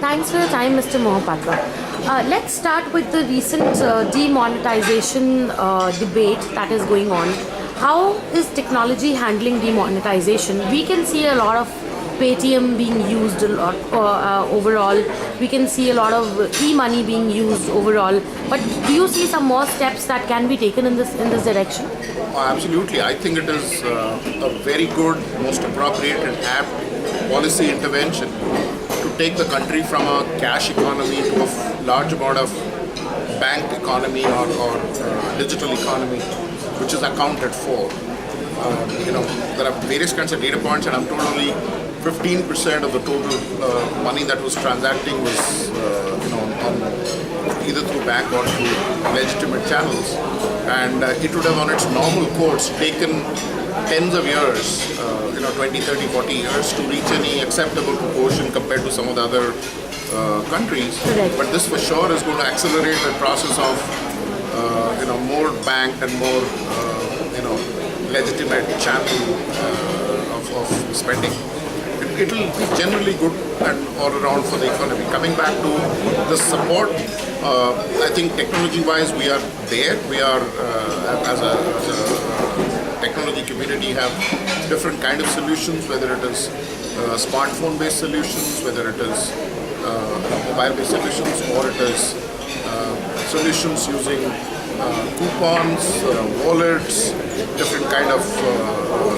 Thanks for your time, Mr. Mohapatra. Let's start with the recent demonetization debate that is going on. How is technology handling demonetization? We can see a lot of Paytm being used a lot overall. We can see a lot of e-money being used overall. But do you see some more steps that can be taken in this direction? Absolutely. I think it is a very good, most appropriate and apt policy intervention to take the country from a cash economy to a large amount of bank economy or digital economy, which is accounted for. There are various kinds of data points, and I'm told only 15% of the total money that was transacting was on either through bank or through legitimate channels, and it would have on its normal course taken tens of years, 20, 30, 40 years to reach any acceptable proportion compared to some of the other countries. Correct. But this for sure is going to accelerate the process of more banked and more legitimate channel of spending. It will be generally good and all around for the economy. Coming back to the support, I think technology-wise we are there. We are as a technology community have different kind of solutions, whether it is smartphone-based solutions, whether it is mobile-based solutions, or it is solutions using coupons, wallets, different kind of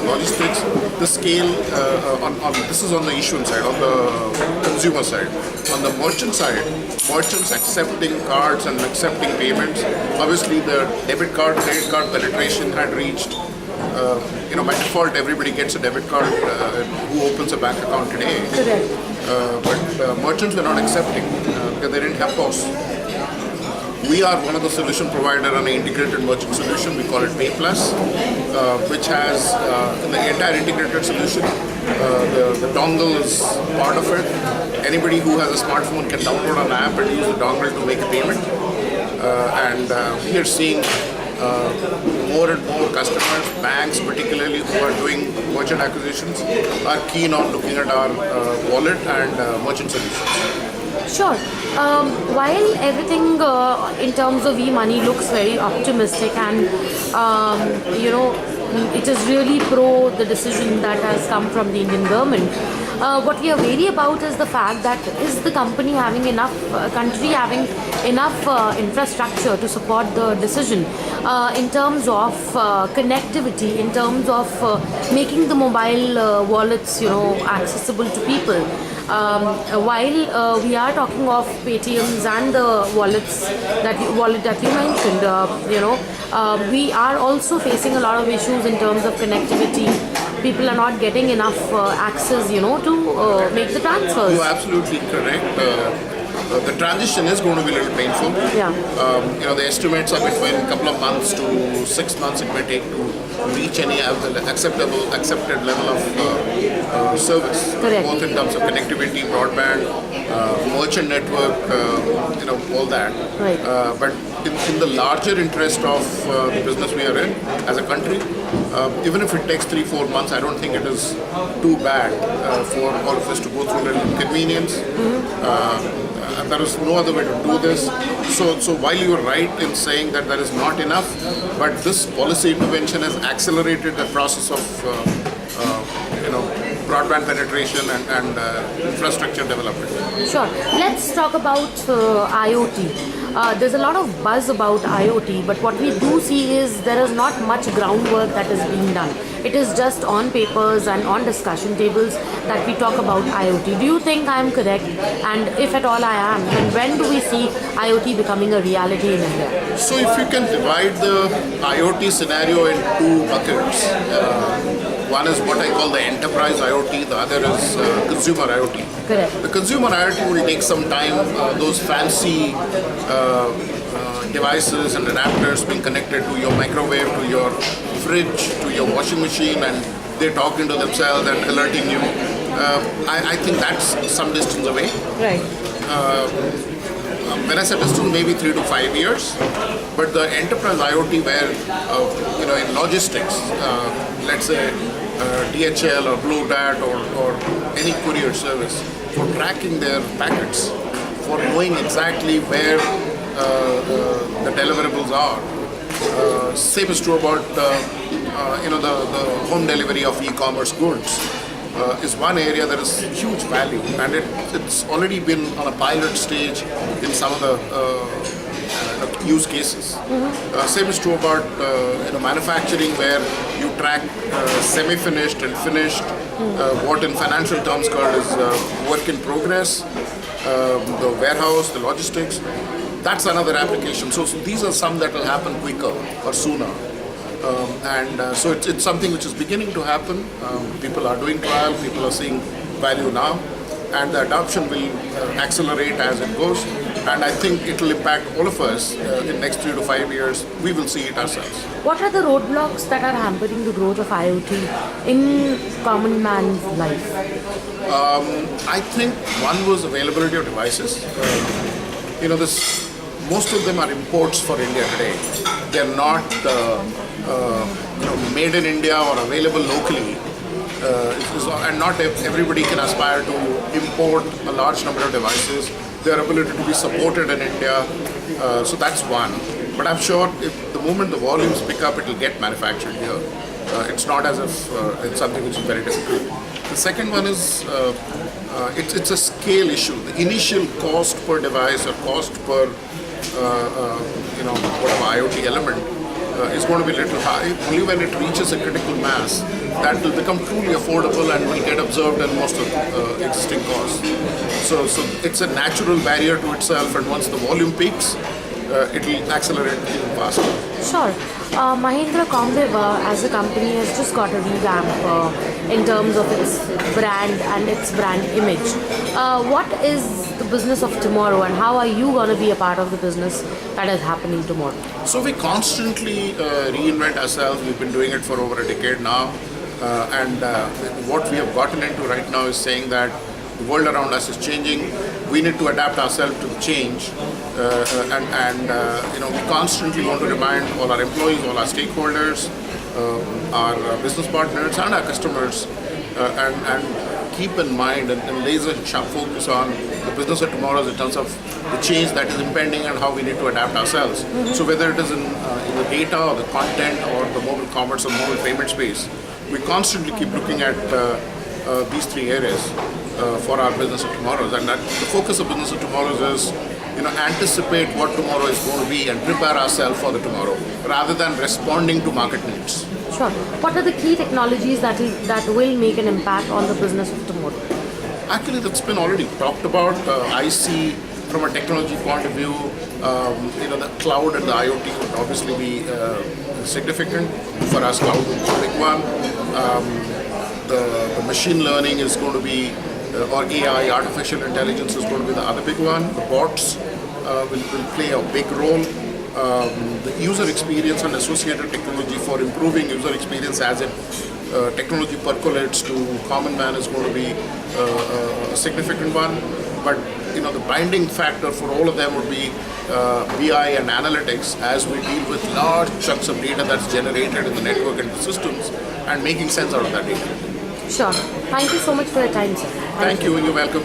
logistics. The scale this is on the issuance side, on the consumer side. On the merchant side, merchants accepting cards and accepting payments. Obviously, the debit card, credit card penetration had reached. By default, everybody gets a debit card who opens a bank account today. Correct. But merchants were not accepting because they didn't have POS. We are one of the solution provider on an integrated merchant solution. We call it Pay Plus, which has the entire integrated solution. The dongle is part of it. Anybody who has a smartphone can download an app and use the dongle to make a payment. And we are seeing more and more customers, banks particularly, who are doing merchant acquisitions, are keen on looking at our wallet and merchant solutions. Sure. While everything in terms of e-money looks very optimistic and it is really pro the decision that has come from the Indian government, what we are wary about is the fact that is the country having enough infrastructure to support the decision in terms of connectivity, in terms of making the mobile wallets accessible to people. While we are talking of Paytms and the wallet that you mentioned, we are also facing a lot of issues in terms of connectivity. People are not getting enough access, to make the transfers. You're absolutely correct. The transition is going to be a little painful. Yeah. The estimates are between a couple of months to 6 months it may take to reach any accepted level of service. Correct. Both in terms of connectivity, broadband, merchant network, all that. Right. But in the larger interest of the business we are in as a country, even if it takes 3-4 months, I don't think it is too bad for all of us to go through a little inconvenience. There is no other way to do this. So while you are right in saying that there is not enough, but this policy intervention has accelerated the process of broadband penetration and infrastructure development. Sure. Let's talk about IoT. There's a lot of buzz about IoT, but what we do see is there is not much groundwork that is being done. It is just on papers and on discussion tables that we talk about IoT. Do you think I am correct? And if at all I am, then when do we see IoT becoming a reality in India? So if you can divide the IoT scenario in two buckets, one is what I call the enterprise IoT, the other is consumer IoT. Correct. The consumer IoT will take some time. Those fancy devices and adapters being connected to your microwave, to your fridge, to your washing machine, and they're talking to themselves and alerting you. I think that's some distance away. Right. When I say distance, maybe 3 to 5 years. But the enterprise IoT where, in logistics, let's say DHL or Blue Dart or any courier service, for tracking their packets, for knowing exactly where the deliverables are. Same is true about the home delivery of e-commerce goods. Is one area that is huge value, and it's already been on a pilot stage in some of the use cases. Same is true about manufacturing, where you track semi-finished and finished, what in financial terms called is work in progress, the warehouse, the logistics. That's another application. So these are some that will happen quicker or sooner. So it's something which is beginning to happen. People are doing trial, people are seeing value now, and the adoption will accelerate as it goes. And I think it will impact all of us in the next 3 to 5 years. We will see it ourselves. What are the roadblocks that are hampering the growth of IoT in common man's life? I think one was availability of devices. Most of them are imports for India today. They're not made in India or available locally. And not everybody can aspire to import a large number of devices. Their ability to be supported in India. So that's one. But I'm sure if the moment the volumes pick up, it will get manufactured here. It's not as if it's something which is very difficult. The second one is it's a scale issue. The initial cost per device or cost per whatever IoT element is going to be a little high. Only when it reaches a critical mass, that will become truly affordable and will get absorbed in most of existing costs. So it's a natural barrier to itself, and once the volume peaks, it will accelerate even faster. Sure. Mahindra Comviva as a company has just got a revamp in terms of its brand and its brand image. What is the business of tomorrow, and how are you going to be a part of the business that is happening tomorrow? So we constantly reinvent ourselves. We've been doing it for over a decade now. And what we have gotten into right now is saying that the world around us is changing. We need to adapt ourselves to the change. We constantly want to remind all our employees, all our stakeholders, our business partners and our customers, and keep in mind and laser sharp focus on the business of tomorrow in terms of the change that is impending and how we need to adapt ourselves. So whether it is in the data or the content or the mobile commerce or mobile payment space, we constantly keep looking at these three areas for our business of tomorrow. And that the focus of business of tomorrow is anticipate what tomorrow is going to be and prepare ourselves for the tomorrow rather than responding to market needs. Sure. What are the key technologies that will make an impact on the business of tomorrow? Actually, that's been already talked about. I see from a technology point of view, the cloud and the IoT would obviously be significant. For us, cloud would be a big one. The machine learning is going to be, or AI, artificial intelligence is going to be the other big one. The bots will play a big role. The user experience and associated technology for improving user experience as it technology percolates to common man is going to be a significant one. But the binding factor for all of them would be BI and analytics as we deal with large chunks of data that's generated in the network and the systems and making sense out of that data. Sure. Thank you so much for your time, sir. Thank you, and you're welcome.